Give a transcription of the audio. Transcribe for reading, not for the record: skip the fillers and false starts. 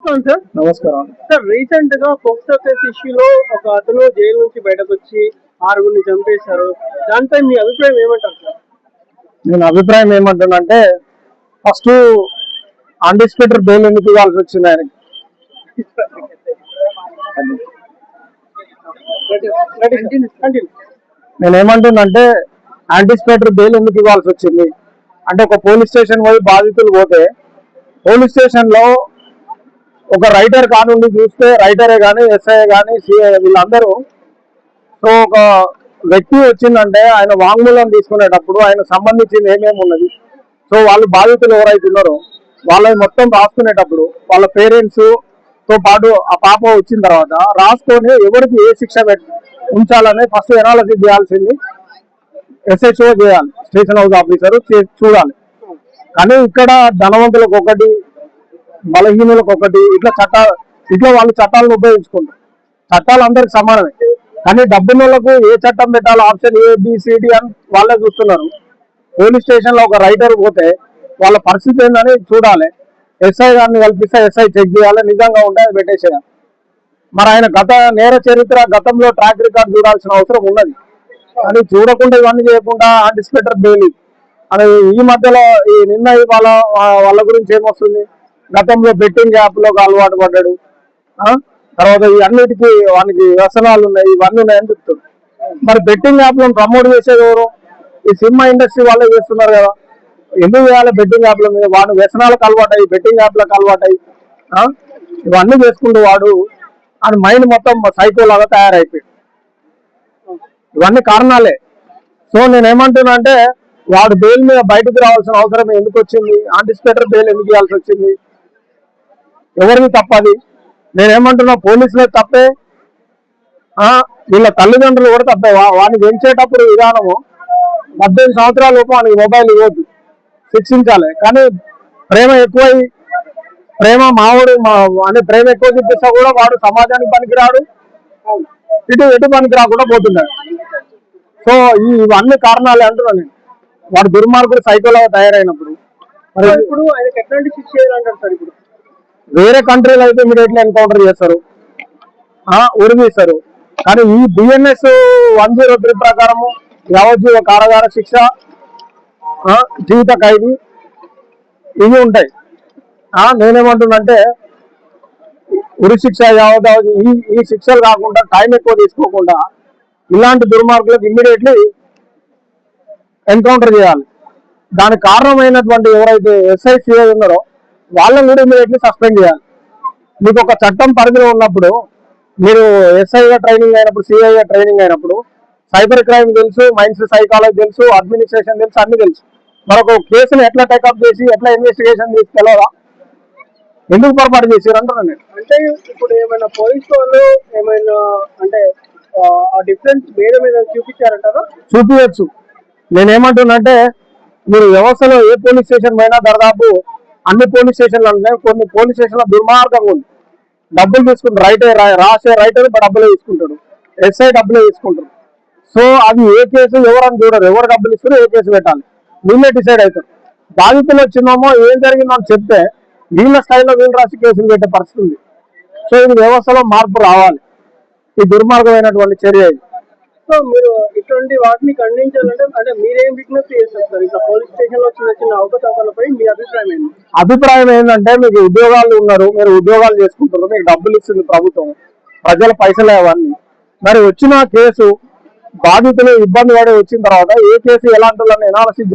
Sir నమస్కారం sir, recent గా POCSO case ఇష్యూలో ఒక అతను జైలు నుంచి బయటకు వచ్చి 6గురిని చంపేశారు. దానిపై మీ అభిప్రాయం ఏమంటారు సార్? నేను అభిప్రాయం ఏమంటున్నానంటే ఫస్ట్ అన్డిస్ప్యూటెడ్ బెయిల్ ఎందుకు ఇవ్వాల్సి వచ్చింది ఆయనకి? నేను ఏమంటున్నానంటే యాంటిసిపేటరీ బెయిల్ ఎందుకు ఇవ్వాల్సి వచ్చింది అంటే, ఒక పోలీస్ స్టేషన్ పోయి బాధితులు పోతే పోలీస్ స్టేషన్ లో ఒక రైటర్ కానుండి చూస్తే రైటరే కానీ ఎస్ఐ కానీ సిఐ వీళ్ళందరూ సో ఒక వ్యక్తి వచ్చిందంటే ఆయన వాంగ్మూలం తీసుకునేటప్పుడు ఆయన సంబంధించింది ఏమేమి ఉన్నది, సో వాళ్ళు బాధితులు ఎవరైతే ఉన్నారో వాళ్ళని మొత్తం రాసుకునేటప్పుడు వాళ్ళ పేరెంట్స్ తో పాటు ఆ పాప వచ్చిన తర్వాత రాసుకొని ఎవరికి ఏ శిక్ష ఉంచాలని ఫస్ట్ ఎనాలసిస్ చేయాల్సింది SHO చేయాలి, స్టేషన్ హౌస్ ఆఫీసర్ చూడాలి. కానీ ఇక్కడ ధనవంతులకు ఒకటి, బలహీనులకు ఒకటి, ఇట్లా వాళ్ళు చట్టాలను ఉపయోగించుకుంటారు. చట్టాలు అందరికి సమానమే, కానీ డబ్బులకు ఏ చట్టం పెట్టాలో ఆప్షన్ ABCD అని వాళ్ళే చూస్తున్నారు. పోలీస్ స్టేషన్ లో ఒక రైటర్ పోతే వాళ్ళ పరిస్థితి ఏందని చూడాలి. SI గారిని కల్పిస్తే SI చెక్ చేయాలి, నిజంగా ఉంటే అది పెట్టేసేయాలి. మరి ఆయన నేర చరిత్ర గతంలో ట్రాక్ రికార్డ్ చూడాల్సిన అవసరం ఉన్నది. కానీ చూడకుండా ఇవన్నీ చేయకుండా అన్డిస్ప్యూటెడ్ బెయిల్ అని ఈ మధ్యలో ఈ నిన్న వాళ్ళ గురించి ఏమొస్తుంది, గతంలో బెట్టింగ్ యాప్ లో అలవాటు పడ్డాడు, తర్వాత ఈ అన్నిటికీ వానికి వ్యసనాలు ఉన్నాయి, ఇవన్నీ ఉన్నాయని చెప్తాడు. మరి బెట్టింగ్ యాప్ లను ప్రమోట్ చేసేది ఎవరు? ఈ సినిమా ఇండస్ట్రీ వాళ్ళే చేస్తున్నారు కదా. ఎందుకు చేయాలి బెట్టింగ్ యాప్ల మీద? వాడు వ్యసనాలకు అలవాటాయి, బెట్టింగ్ యాప్లకు అలవాటాయి, ఇవన్నీ చేసుకుంటూ వాడు ఆయన మైండ్ మొత్తం సైకో లాగా తయారైపోయాడు. ఇవన్నీ కారణాలే. సో నేనేమంటున్నా అంటే వాడు బెయిల్ మీద బయటకు రావాల్సిన అవసరం ఎందుకు వచ్చింది? అన్డిస్ప్యూటెడ్ బెయిల్ ఎందుకు ఇవ్వాల్సి వచ్చింది? ఎవరిది తప్పది? నేనేమంటున్నా పోలీసులే తప్పే, వీళ్ళ తల్లిదండ్రులు కూడా తప్పే. వాడిని పెంచేటప్పుడు విధానము 18 సంవత్సరాల లోపు వానికి మొబైల్ ఇవ్వద్దు, శిక్షించాలి. కానీ ప్రేమ మావాడు అని ప్రేమ ఎక్కువ చూపిస్తా కూడా వాడు సమాజానికి పనికిరాడు, ఎటు పనికి రాకుండా పోతున్నాడు. సో ఇవన్నీ కారణాలే అంటున్నా నేను. వాడు దుర్మార్గుడు సైకోలాగా తయారైనప్పుడు మరి ఇప్పుడు ఆయనకి ఎట్లాంటి శిక్ష చేయాలంటారు సార్? ఇప్పుడు వేరే కంట్రీలో అయితే ఇమీడియట్లీ ఎన్కౌంటర్ చేస్తారు, ఉరిదీస్తారు. కానీ ఈ BNS 103 ప్రకారము యావజ్జీవ కారాగార శిక్ష, జీవిత ఖైదీ ఇవి ఉంటాయి. నేనేమంటున్నంటే ఉరి శిక్ష ఈ శిక్షలు కాకుండా టైం ఎక్కువ తీసుకోకుండా ఇలాంటి దుర్మార్గులకు ఇమ్మీడియట్లీ ఎన్కౌంటర్ చేయాలి. దానికి కారణమైనటువంటి ఎవరైతే SI CI ఉన్నారో వాళ్ళని కూడా ఇమ్మీడియట్లీ సస్పెండ్ చేయాలి. మీకు ఒక చట్టం పరిధిలో ఉన్నప్పుడు మీరు SIగా ట్రైనింగ్ అయినప్పుడు, CIగా ట్రైనింగ్ అయినప్పుడు సైబర్ క్రైమ్ తెలుసు, మైండ్స్ సైకాలజీ తెలుసు, అడ్మినిస్ట్రేషన్ తెలుసు, అన్ని తెలుసు. మరొక కేసును ఎట్లా టేకప్ చేసి ఎట్లా ఇన్వెస్టిగేషన్ తీసుకెళ్ళాలా, ఎందుకు పొరపాటు చేశారు అంటున్నాను నేను. అంటే ఇప్పుడు ఏమైనా పోలీసు వాళ్ళు ఏమైనా అంటే ఆ డిఫరెన్స్ వేరే మీద చూపించారంటారా? చూపించచ్చు. నేనేమంటున్నానంటే మీరు వ్యవస్థలో ఏ పోలీస్ స్టేషన్ పోయినా దాదాపు అన్ని పోలీస్ స్టేషన్లు అంటే కొన్ని పోలీస్ స్టేషన్ల దుర్మార్గంగా ఉంది. డబ్బులు తీసుకుంటారు, రాసే రైటర్ డబ్బులే తీసుకుంటాడు, SI డబ్బులే తీసుకుంటారు. సో అది ఏ కేసు ఎవరని చూడరు, ఎవరు డబ్బులు ఇస్తారో ఏ కేసు పెట్టాలి వీళ్ళే డిసైడ్ అవుతారు. బాధితులు వచ్చిందేమో ఏం జరిగిందో అని చెప్తే వీళ్ళ స్థాయిలో వీళ్ళు రాసి కేసులు పెట్టే పరిస్థితి ఉంది. సో ఇది వ్యవస్థలో మార్పు రావాలి, ఈ దుర్మార్గమైనటువంటి చర్య ఇది. సో మీరు ఇటువంటి వాటిని ఖండించాలంటే అంటే మీరేం విజ్ఞప్తి చేస్తారు? ఇట్లా పోలీస్ స్టేషన్ లో చిన్న అవకతవకలపై మీ అభిప్రాయం ఏంటి? అభిప్రాయం ఏంటంటే మీకు ఉద్యోగాలు ఉన్నారు, మీరు ఉద్యోగాలు చేసుకుంటారు, మీకు డబ్బులు ఇస్తుంది ప్రభుత్వం, ప్రజల పైసలే అవన్నీ. మరి వచ్చిన కేసు బాధితులు ఇబ్బంది పడి వచ్చిన తర్వాత ఏ కేసు ఎలాంటి వాళ్ళని ఎనాలసిస్